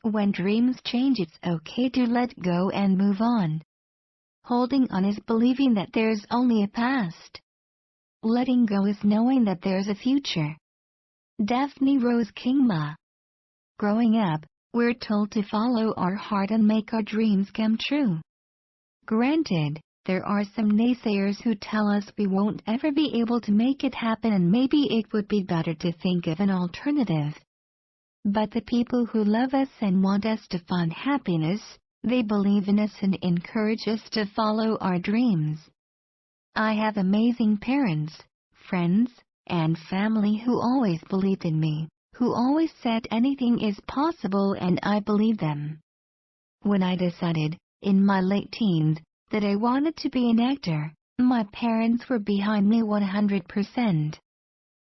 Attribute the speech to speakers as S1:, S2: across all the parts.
S1: When dreams change, it's okay to let go and move on. Holding on is believing that there's only a past. Letting go is knowing that there's a future. Daphne Rose Kingma. Growing up, we're told to follow our heart and make our dreams come true. Granted, there are some naysayers who tell us we won't ever be able to make it happen and maybe it would be better to think of an alternative. But the people who love us and want us to find happiness, they believe in us and encourage us to follow our dreams. I have amazing parents, friends, and family who always believed in me, who always said anything is possible, and I believed them. When I decided, in my late teens, that I wanted to be an actor, my parents were behind me 100%.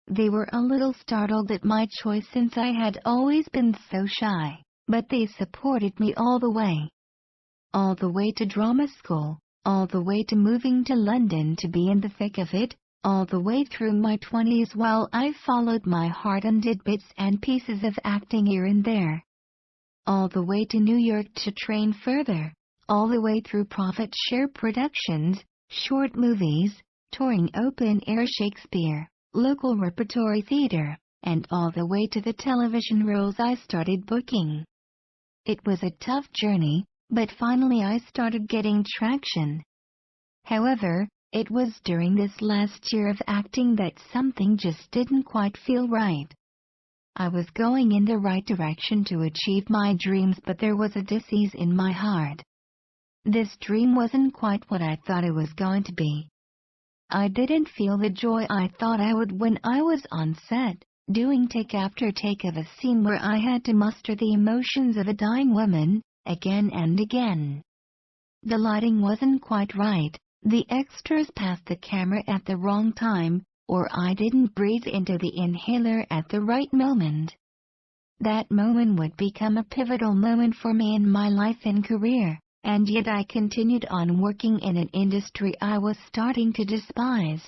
S1: They were a little startled at my choice since I had always been so shy, but they supported me all the way. All the way to drama school, all the way to moving to London to be in the thick of it, all the way through my 20s while I followed my heart and did bits and pieces of acting here and there. All the way to New York to train further, all the way through profit share productions, short movies, touring open-air Shakespeare, local repertory theater, and all the way to the television roles I started booking. It was a tough journey, but finally I started getting traction. However, it was during this last year of acting that something just didn't quite feel right. I was going in the right direction to achieve my dreams, but there was a disease in my heart. This dream wasn't quite what I thought it was going to be. I didn't feel the joy I thought I would when I was on set, doing take after take of a scene where I had to muster the emotions of a dying woman, again and again. The lighting wasn't quite right, the extras passed the camera at the wrong time, or I didn't breathe into the inhaler at the right moment. That moment would become a pivotal moment for me in my life and career, and yet I continued on working in an industry I was starting to despise.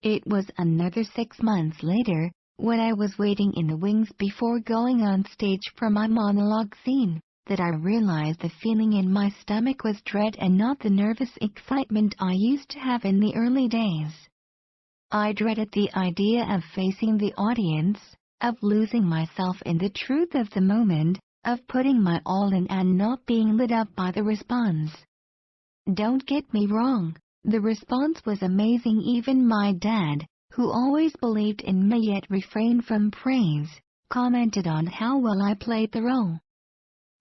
S1: It was another 6 months later, when I was waiting in the wings before going on stage for my monologue scene, that I realized the feeling in my stomach was dread and not the nervous excitement I used to have in the early days. I dreaded the idea of facing the audience, of losing myself in the truth of the moment, of putting my all in and not being lit up by the response. Don't get me wrong, the response was amazing. Even my dad, who always believed in me yet refrained from praise, commented on how well I played the role.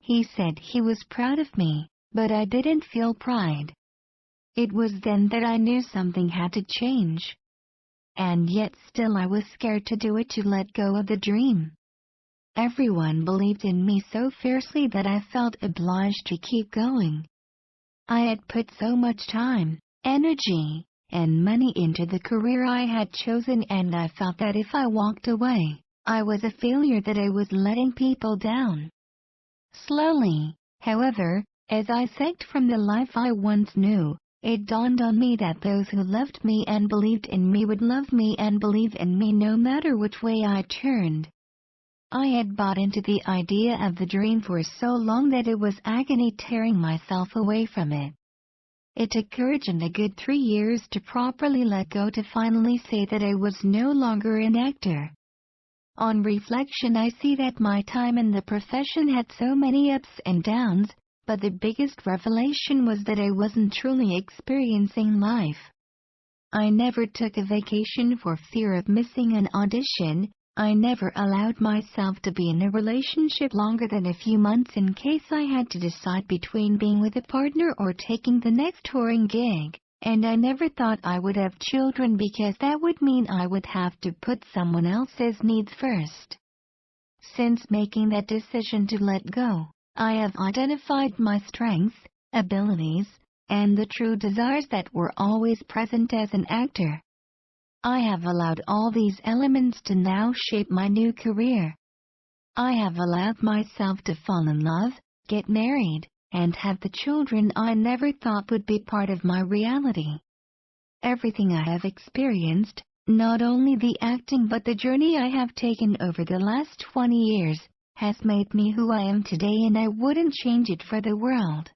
S1: He said he was proud of me, but I didn't feel pride. It was then that I knew something had to change. And yet still I was scared to do it, to let go of the dream. Everyone believed in me so fiercely that I felt obliged to keep going. I had put so much time, energy, and money into the career I had chosen, and I felt that if I walked away, I was a failure, that I was letting people down. Slowly, however, as I sagged from the life I once knew, it dawned on me that those who loved me and believed in me would love me and believe in me no matter which way I turned. I had bought into the idea of the dream for so long that it was agony tearing myself away from it. It took courage and a good 3 years to properly let go, to finally say that I was no longer an actor. On reflection, I see that my time in the profession had so many ups and downs, but the biggest revelation was that I wasn't truly experiencing life. I never took a vacation for fear of missing an audition. I never allowed myself to be in a relationship longer than a few months in case I had to decide between being with a partner or taking the next touring gig, and I never thought I would have children because that would mean I would have to put someone else's needs first. Since making that decision to let go, I have identified my strengths, abilities, and the true desires that were always present as an actor. I have allowed all these elements to now shape my new career. I have allowed myself to fall in love, get married, and have the children I never thought would be part of my reality. Everything I have experienced, not only the acting but the journey I have taken over the last 20 years, has made me who I am today, and I wouldn't change it for the world.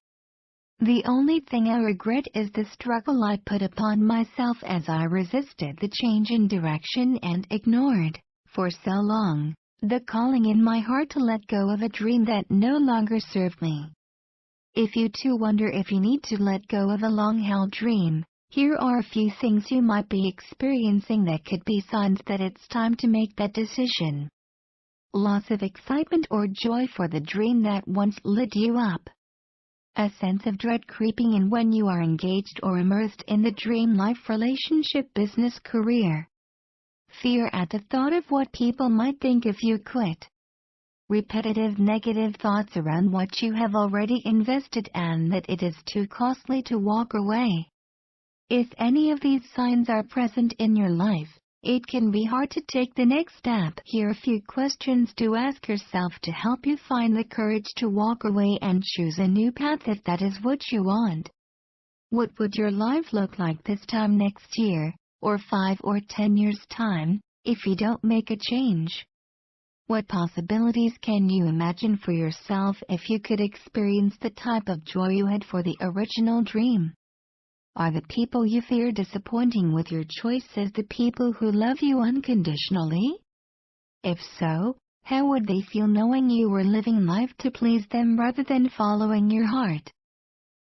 S1: The only thing I regret is the struggle I put upon myself as I resisted the change in direction and ignored, for so long, the calling in my heart to let go of a dream that no longer served me. If you too wonder if you need to let go of a long-held dream, here are a few things you might be experiencing that could be signs that it's time to make that decision. Loss of excitement or joy for the dream that once lit you up. A sense of dread creeping in when you are engaged or immersed in the dream life, relationship, business, career. Fear at the thought of what people might think if you quit. Repetitive negative thoughts around what you have already invested and that it is too costly to walk away. If any of these signs are present in your life, it can be hard to take the next step. Here are a few questions to ask yourself to help you find the courage to walk away and choose a new path if that is what you want. What would your life look like this time next year, or 5 or 10 years' time, if you don't make a change? What possibilities can you imagine for yourself if you could experience the type of joy you had for the original dream? Are the people you fear disappointing with your choices the people who love you unconditionally? If so, how would they feel knowing you were living life to please them rather than following your heart?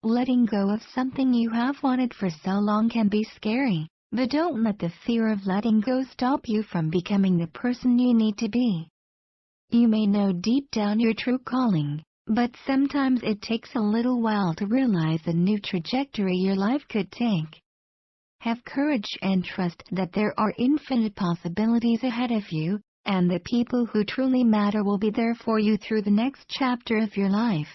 S1: Letting go of something you have wanted for so long can be scary, but don't let the fear of letting go stop you from becoming the person you need to be. You may know deep down your true calling, but sometimes it takes a little while to realize the new trajectory your life could take. Have courage and trust that there are infinite possibilities ahead of you, and the people who truly matter will be there for you through the next chapter of your life.